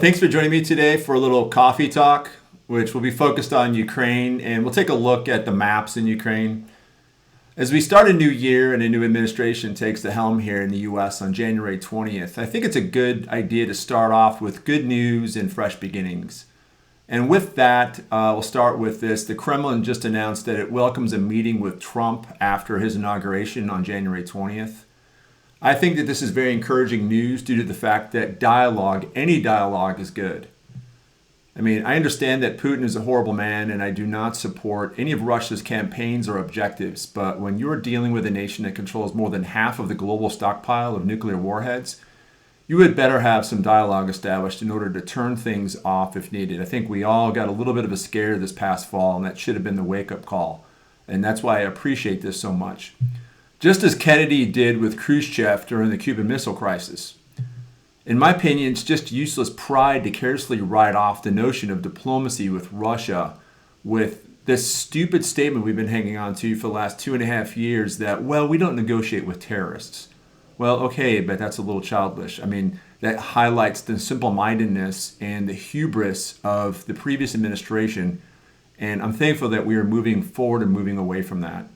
thanks for joining me today for a little coffee talk, which will be focused on Ukraine, and we'll take a look at the maps in Ukraine. As we start a new year and a new administration takes the helm here in the U.S. on January 20th, I think it's a good idea to start off with good news and fresh beginnings. And with that, we'll start with this. The Kremlin just announced that it welcomes a meeting with Trump after his inauguration on January 20th. I think that this is very encouraging news due to the fact that dialogue, any dialogue, is good. I mean, I understand that Putin is a horrible man, and I do not support any of Russia's campaigns or objectives. But when you're dealing with a nation that controls more than half of the global stockpile of nuclear warheads, you would better have some dialogue established in order to turn things off if needed. I think we all got a little bit of a scare this past fall, and that should have been the wake-up call. And that's why I appreciate this so much. Just as Kennedy did with Khrushchev during the Cuban Missile Crisis. In my opinion, it's just useless pride to carelessly write off the notion of diplomacy with Russia with this stupid statement we've been hanging on to for the last 2.5 years that, well, we don't negotiate with terrorists. Well, okay, but that's a little childish. I mean, that highlights the simple-mindedness and the hubris of the previous administration, and I'm thankful that we are moving forward and moving away from that.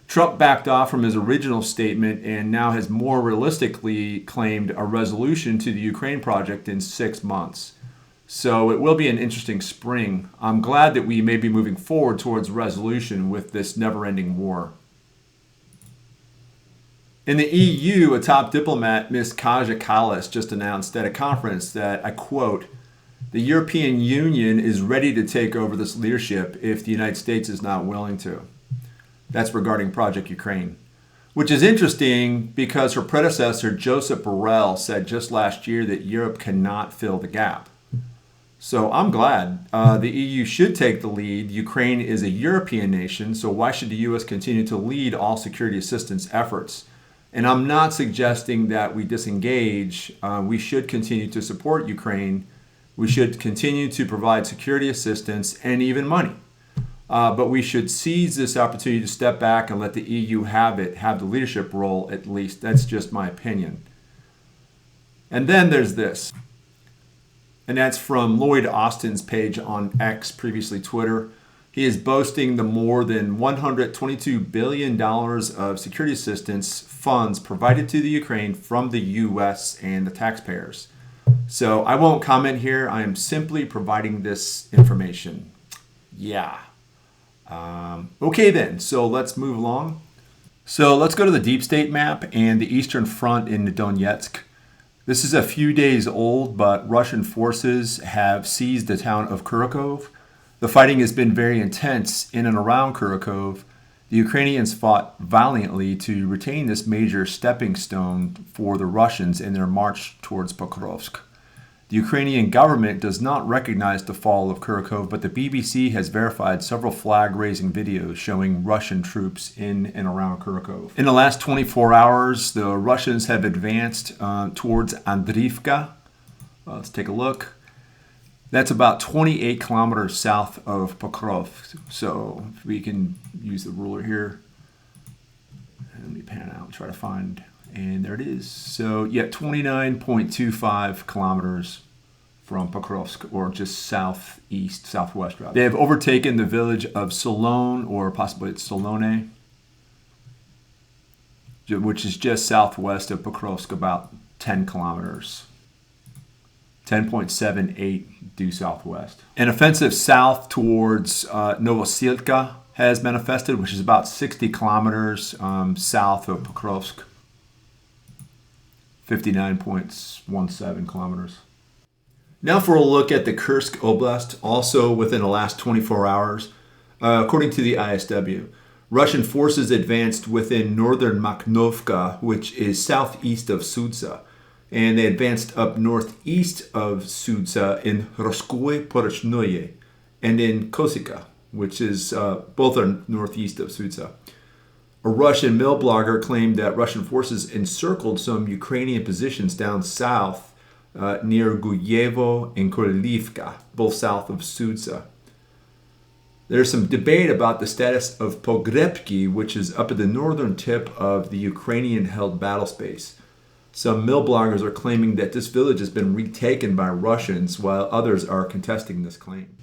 Trump backed off from his original statement and now has more realistically claimed a resolution to the Ukraine project in 6 months. So it will be an interesting spring. I'm glad that we may be moving forward towards resolution with this never-ending war. In the EU, a top diplomat, Ms. Kaja Kallas, just announced at a conference that, I quote, "The European Union is ready to take over this leadership if the United States is not willing to." That's regarding Project Ukraine, which is interesting because her predecessor, Joseph Borrell, said just last year that Europe cannot fill the gap. So I'm glad. The EU should take the lead. Ukraine is a European nation, so why should the U.S. continue to lead all security assistance efforts? And I'm not suggesting that we disengage. We should continue to support Ukraine. We should continue to provide security assistance and even money. But we should seize this opportunity to step back and let the EU have the leadership role at least. That's just my opinion. And then there's this. And that's from Lloyd Austin's page on X, previously Twitter. He is boasting the more than $122 billion of security assistance funds provided to the Ukraine from the U.S. and the taxpayers. So I won't comment here. I am simply providing this information. Yeah. Okay then, so let's move along. So let's go to the deep state map and the Eastern Front in Donetsk. This is a few days old, but Russian forces have seized the town of Kursk. The fighting has been very intense in and around Kursk. The Ukrainians fought valiantly to retain this major stepping stone for the Russians in their march towards Pokrovsk. The Ukrainian government does not recognize the fall of Kursk, but the BBC has verified several flag-raising videos showing Russian troops in and around Kursk. In the last 24 hours, the Russians have advanced towards Andriivka. Let's take a look. That's about 28 kilometers south of Pokrovsk. So if we can use the ruler here. Let me pan out and try to find, and there it is. So yeah, 29.25 kilometers from Pokrovsk, or just southwest rather. They have overtaken the village of Solon, or possibly it's Solone, which is just southwest of Pokrovsk, about 10 kilometers. 10.78 due southwest. An offensive south towards Novosilka has manifested, which is about 60 kilometers south of Pokrovsk. 59.17 kilometers. Now for a look at the Kursk Oblast, also within the last 24 hours. According to the ISW, Russian forces advanced within northern Makhnovka, which is southeast of Sudza. And they advanced up northeast of Sudza in Roskoye Porochnoye and in Kosika, which is both are northeast of Sudza. A Russian mill blogger claimed that Russian forces encircled some Ukrainian positions down south near Guyevo and Korylivka, both south of Sudza. There's some debate about the status of Pogrebki, which is up at the northern tip of the Ukrainian-held battle space. Some mill bloggers are claiming that this village has been retaken by Russians, while others are contesting this claim.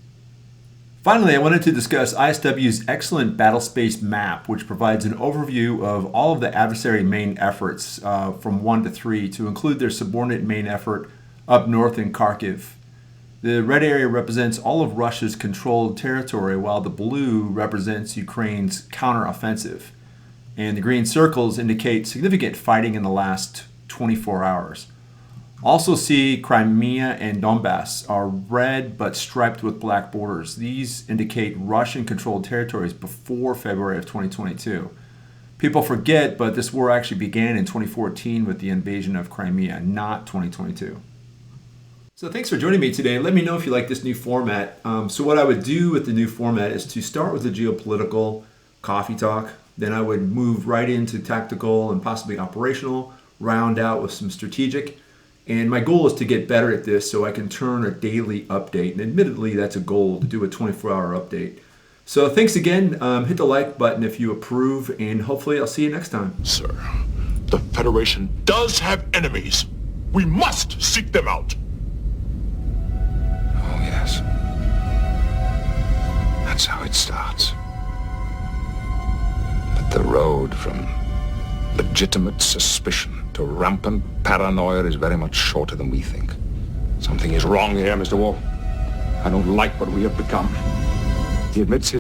Finally, I wanted to discuss ISW's excellent battle space map, which provides an overview of all of the adversary main efforts from 1 to 3 to include their subordinate main effort up north in Kharkiv. The red area represents all of Russia's controlled territory, while the blue represents Ukraine's counteroffensive. And the green circles indicate significant fighting in the last 24 hours. Also see Crimea and Donbass are red but striped with black borders. These indicate Russian-controlled territories before February of 2022. People forget, but this war actually began in 2014 with the invasion of Crimea, not 2022. So thanks for joining me today. Let me know if you like this new format. So what I would do with the new format is to start with the geopolitical coffee talk. Then I would move right into tactical and possibly operational, round out with some strategic. And my goal is to get better at this so I can turn a daily update. And admittedly, that's a goal, to do a 24-hour update. So thanks again. Hit the like button if you approve, and hopefully I'll see you next time. Sir, the Federation does have enemies. We must seek them out. Oh, yes. That's how it starts. But the road from legitimate suspicion to rampant paranoia is very much shorter than we think. Something is wrong here, Mr. Wolf. I don't like what we have become. He admits his